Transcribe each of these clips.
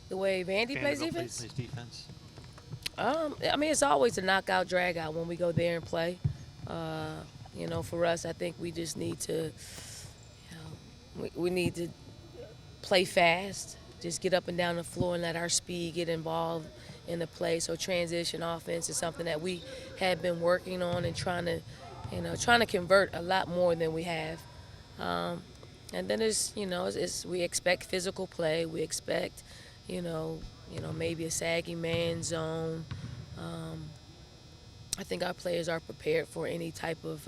The way Vandy plays Vanderbilt defense? plays defense. I mean, it's always a knockout, drag out when we go there and play. For us, I think we just need to, we need to play fast, just get up and down the floor and let our speed get involved in the play. So transition offense is something that we have been working on and trying to convert a lot more than we have. Um, and then we expect physical play. We expect, you know, maybe a sagging man zone. Um, I think our players are prepared for any type of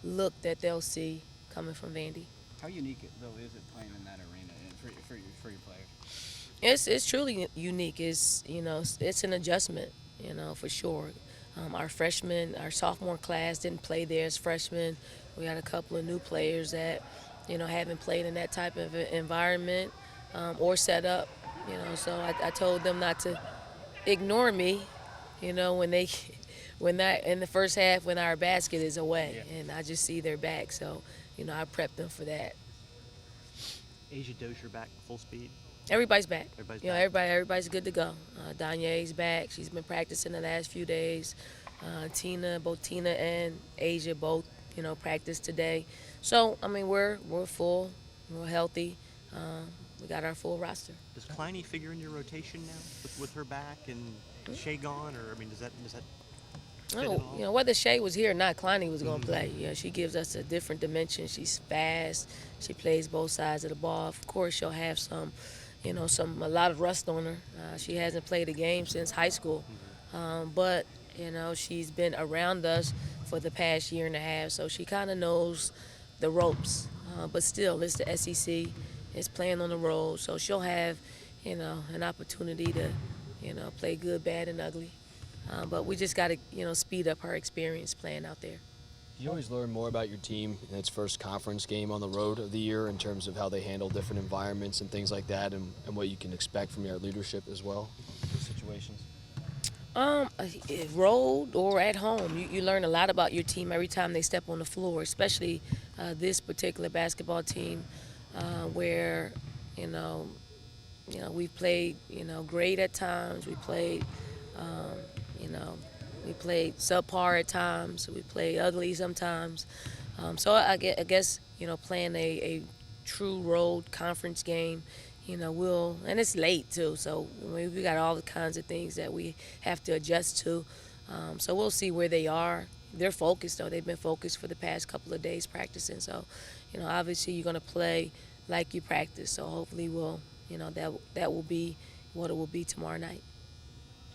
look that they'll see coming from Vandy. How unique though is it playing in that arena and for your players? It's truly unique. It's an adjustment, for sure. Our sophomore class didn't play there as freshmen. We had a couple of new players that, haven't played in that type of environment or set up. So I told them not to ignore me, when they, when that in the first half when our basket is away, Yeah. and I just see their back. So, I prep them for that. Asia Dozier back full speed. Everybody's back. Everybody's back. Everybody's good to go. Danye's back. She's been practicing the last few days. Both Tina and Asia both, practiced today. So I mean, we're full, we're healthy. We got our full roster. Does Kleiny figure in your rotation now with her back and Shea gone, or I mean, does that fit at Oh, all? whether Shay was here or not, Kleiny was going to Mhm. play. She gives us a different dimension. She's fast. She plays both sides of the ball. Of course, she'll have a lot of rust on her. She hasn't played a game since high school, but she's been around us for the past year and a half, so she kind of knows the ropes. But still, it's the SEC. It's playing on the road, so she'll have, an opportunity to, play good, bad, and ugly. But we just got to, speed up her experience playing out there. You always learn more about your team in its first conference game on the road of the year in terms of how they handle different environments and things like that, and what you can expect from your leadership as well, those situations. Road or at home, you learn a lot about your team every time they step on the floor, especially this particular basketball team, where you know, we've played great at times. Um, you know, we played subpar at times. We played ugly sometimes. So I guess playing a true road conference game, and it's late too. So we got all the kinds of things that we have to adjust to. So we'll see where they are. They're focused though. They've been focused for the past couple of days practicing. So, obviously you're gonna play like you practice. So hopefully that will be what it will be tomorrow night.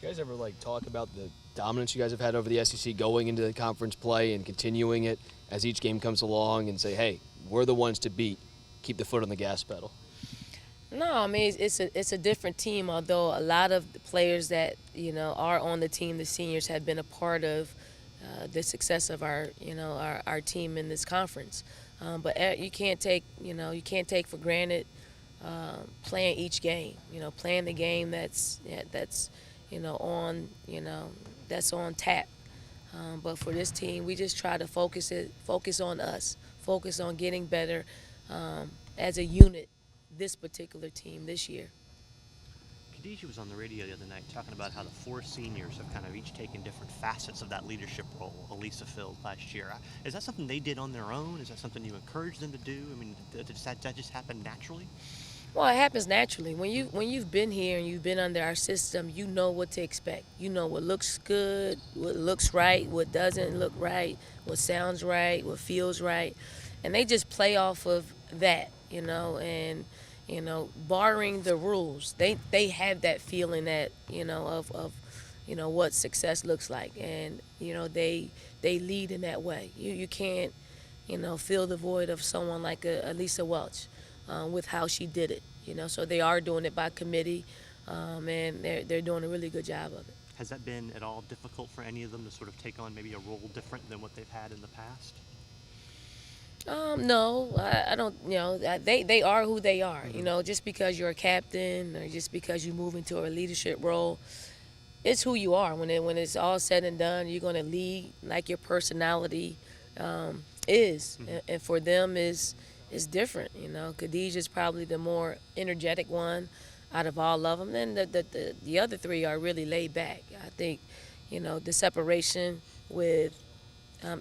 You guys ever talk about the dominance you guys have had over the SEC going into the conference play and continuing it as each game comes along and say, hey, we're the ones to beat. Keep the foot on the gas pedal. No, I mean it's a different team. Although a lot of the players that are on the team, the seniors, have been a part of the success of our team in this conference. But you can't take for granted playing each game. Playing the game that's on that's on tap. But for this team, we just try to focus on us, focus on getting better as a unit. This particular team this year. Khadijah was on the radio the other night talking about how the four seniors have kind of each taken different facets of that leadership role Elisa filled last year. Is that something they did on their own? Is that something you encouraged them to do? I mean, does that just happen naturally? Well, it happens naturally. When you've been here and you've been under our system, you know what to expect. You know what looks good, what looks right, what doesn't look right, what sounds right, what feels right, and they just play off of that, and barring the rules, they have that feeling that of what success looks like, and they lead in that way. You can't fill the void of someone like a Lisa Welch with how she did it. So they are doing it by committee, and they're doing a really good job of it. Has that been at all difficult for any of them to sort of take on maybe a role different than what they've had in the past? No, I don't. They are who they are. Mm-hmm. Just because you're a captain or just because you move into a leadership role, it's who you are. When it's all said and done, you're going to lead like your personality is, Mm-hmm. and for them is different. Khadijah's probably the more energetic one, out of all of them. Then the other three are really laid back. I think, the separation with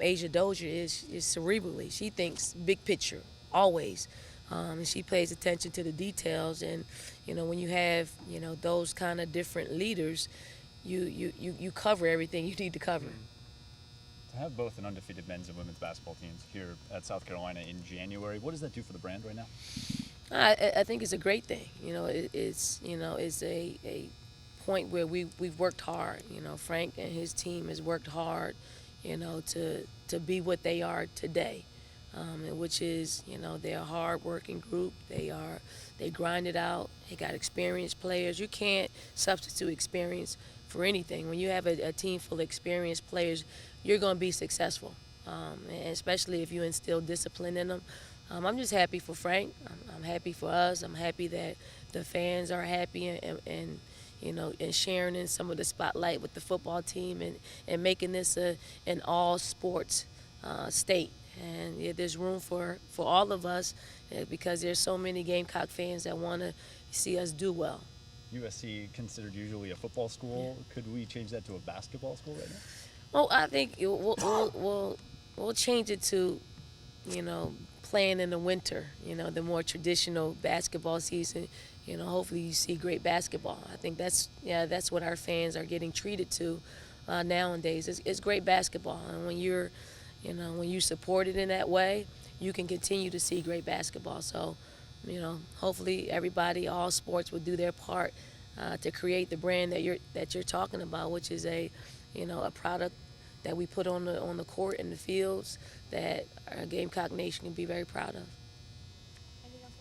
Asia Dozier is cerebrally. She thinks big picture always, and she pays attention to the details. And when you have those kind of different leaders, you cover everything you need to cover. To have both an undefeated men's and women's basketball teams here at South Carolina in January, what does that do for the brand right now? I think it's a great thing. It's a point where we've worked hard. Frank and his team has worked hard, to be what they are today, which is they're a hard-working group. They grind it out. They got experienced players. You can't substitute experience for anything. When you have a team full of experienced players, you're going to be successful, and especially if you instill discipline in them. I'm just happy for Frank. I'm happy for us. I'm happy that the fans are happy and sharing in some of the spotlight with the football team and making this an all sports state. And there's room for all of us because there's so many Gamecock fans that want to see us do well. USC considered usually a football school. Yeah. Could we change that to a basketball school right now? Well, I think we'll change it to, playing in the winter, the more traditional basketball season. Hopefully you see great basketball. I think that's what our fans are getting treated to nowadays. It's great basketball, and when you support it in that way, you can continue to see great basketball. So, hopefully everybody, all sports, will do their part to create the brand that you're talking about, which is a product that we put on the court and the fields that our Gamecock Nation can be very proud of.